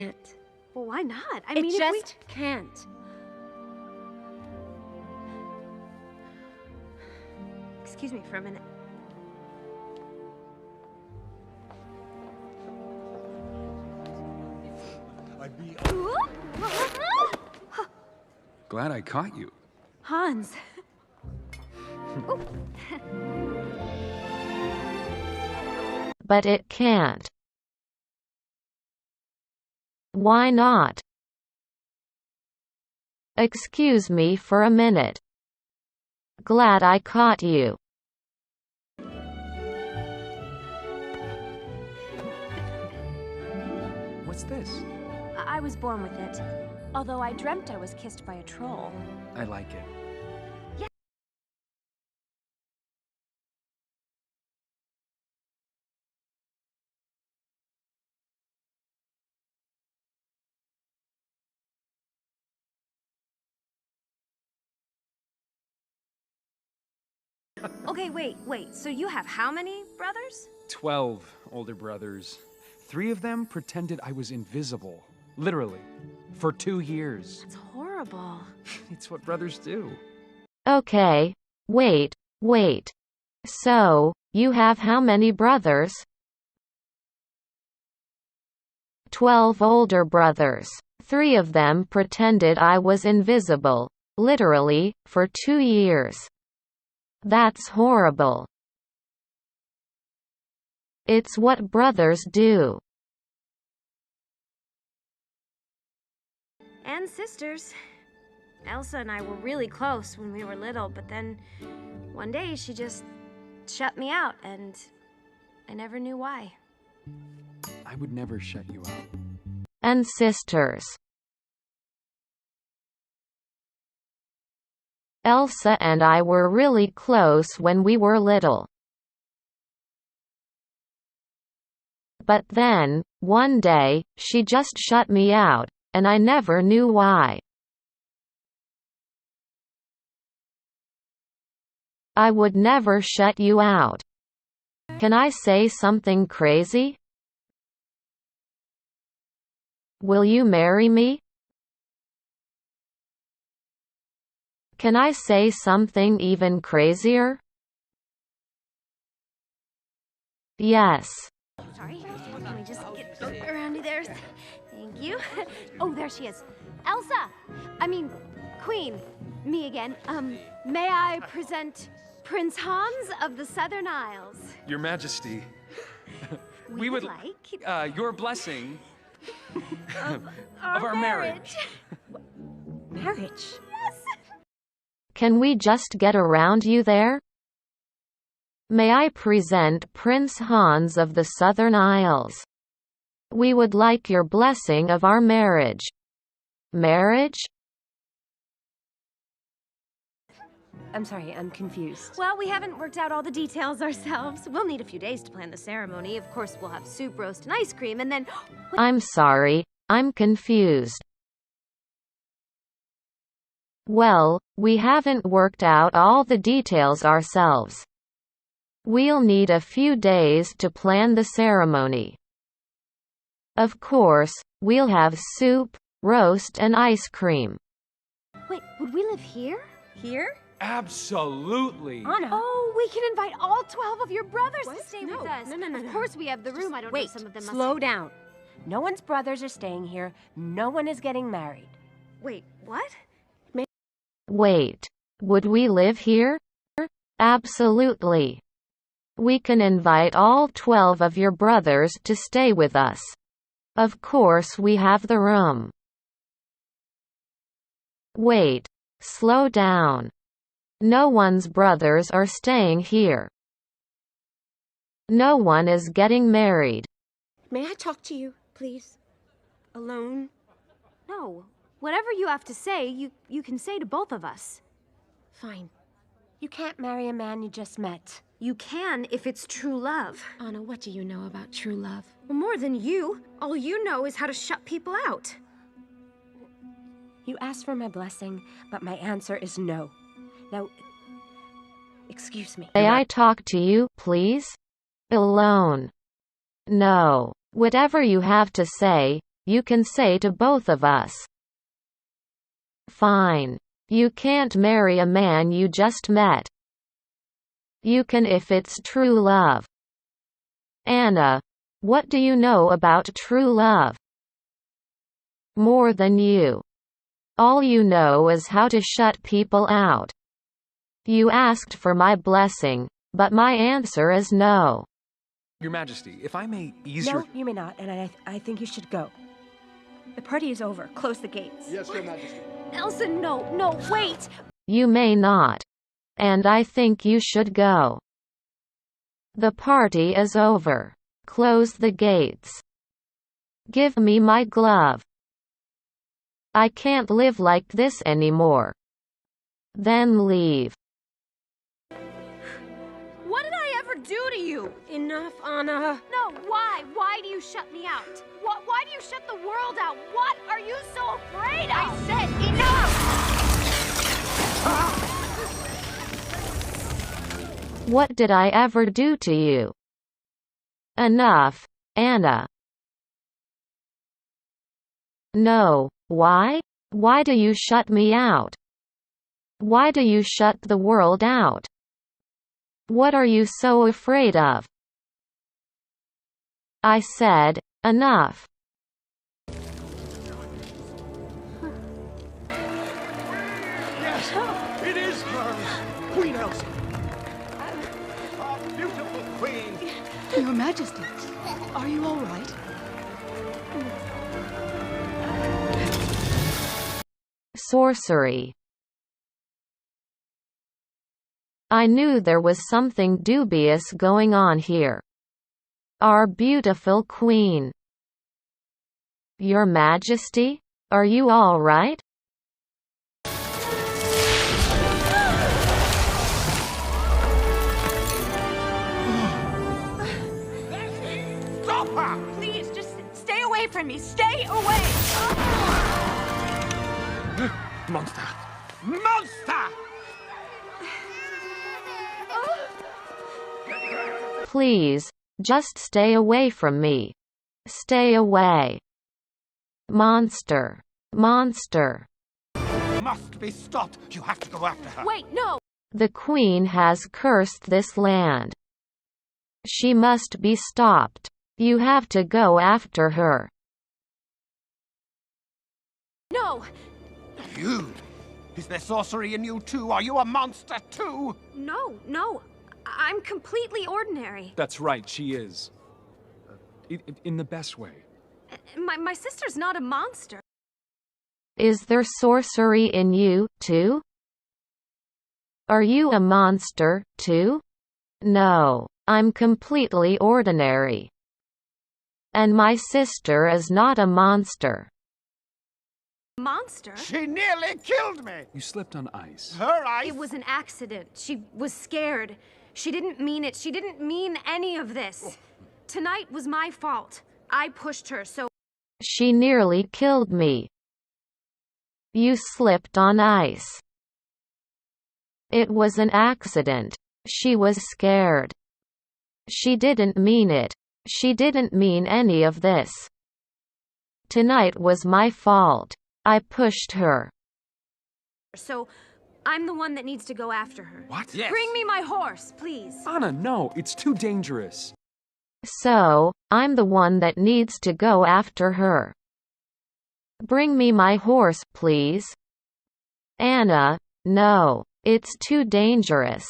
Can't. Well, why not? I It mean, just can't. Excuse me for a minute. Glad I caught you. Hans. But it can't. Why not? Excuse me for a minute. Glad I caught you. What's this? I was born with it. Although I dreamt I was kissed by a troll. I like it. Okay, wait. So you have how many brothers? 12 older brothers. 3 of them pretended I was invisible. Literally. For 2 years. That's horrible. It's what brothers do. Okay. Wait. So, you have how many brothers? 12 older brothers. 3 of them pretended I was invisible. Literally, for 2 years. That's horrible. It's what brothers do. And sisters. Elsa and I were really close when we were little, but then one day she just shut me out, and I never knew why. I would never shut you out. And sisters. Elsa and I were really close when we were little. But then, one day, she just shut me out, and I never knew why. I would never shut you out. Can I say something crazy? Will you marry me? Can I say something even crazier? Yes. Sorry, let me just get around you there. Thank you. Oh, there she is. Elsa! Queen. Me again. May I present Prince Hans of the Southern Isles? Your Majesty. We would like... your blessing of our marriage. Marriage? Yes! Can we just get around you there? May I present Prince Hans of the Southern Isles? We would like your blessing of our marriage. Marriage? I'm sorry, I'm confused. Well, we haven't worked out all the details ourselves. We'll need a few days to plan the ceremony. Of course, we'll have soup, roast, and ice cream, and then... I'm sorry, I'm confused. Well, we haven't worked out all the details ourselves. We'll need a few days to plan the ceremony. Of course, we'll have soup, roast, and ice cream. Wait, would we live here? Here? Absolutely. Anna. Oh, we can invite all 12 of your brothers to stay No, with us. no. Of course we have the room. I don't Wait, know, some of them slow down. No one's brothers are staying here. No one is getting married. Wait, what? Wait, would we live here? Absolutely. We can invite all 12 of your brothers to stay with us. Of course we have the room. Wait, slow down. No one's brothers are staying here. No one is getting married. May I talk to you, please? Alone? No. Whatever you have to say, you can say to both of us. Fine. You can't marry a man you just met. You can if it's true love. Anna, what do you know about true love? Well, more than you. All you know is how to shut people out. You asked for my blessing, but my answer is no. Now, excuse me. May I talk to you, please? Alone. No. Whatever you have to say, you can say to both of us. Fine. You can't marry a man you just met. You can if it's true love. Anna, what do you know about true love? More than you. All you know is how to shut people out. You asked for my blessing, but my answer is no. Your Majesty, if I may ease No, your... you may not, and I think you should go. The party is over. Close the gates. Yes, Your Majesty. Elsa, no, wait! You may not. And I think you should go. The party is over. Close the gates. Give me my glove. I can't live like this anymore. Then leave. What did I ever do to you? Enough, Anna. No, why? Why do you shut me out? Why do you shut the world out? What are you so afraid of? I said enough! What did I ever do to you? Enough, Anna. No, why? Why do you shut me out? Why do you shut the world out? What are you so afraid of? I said, enough. Yes, it is hers. Queen Elsa. Our beautiful queen. Your Majesty, are you all right? Sorcery. I knew there was something dubious going on here. Our beautiful queen. Your Majesty, are you all right? Stop her! Please, just stay away from me. Stay away! Monster! Monster! Please, just stay away from me. Stay away. Monster. Monster. Must be stopped. You have to go after her. Wait, no! The Queen has cursed this land. She must be stopped. You have to go after her. No! You! Is there sorcery in you too? Are you a monster too? No. I'm completely ordinary. That's right, she is. In the best way. My sister's not a monster. Is there sorcery in you, too? Are you a monster, too? No, I'm completely ordinary. And my sister is not a monster. Monster? She nearly killed me! You slipped on ice. Her eyes... It was an accident. She was scared. She didn't mean it. She didn't mean any of this. Tonight was my fault. I pushed her, so... She nearly killed me. You slipped on ice. It was an accident. She was scared. She didn't mean it. She didn't mean any of this. Tonight was my fault. I pushed her. So, I'm the one that needs to go after her. What? Yes. Bring me my horse, please. Anna, no, it's too dangerous. So, I'm the one that needs to go after her. Bring me my horse, please. Anna, no. It's too dangerous.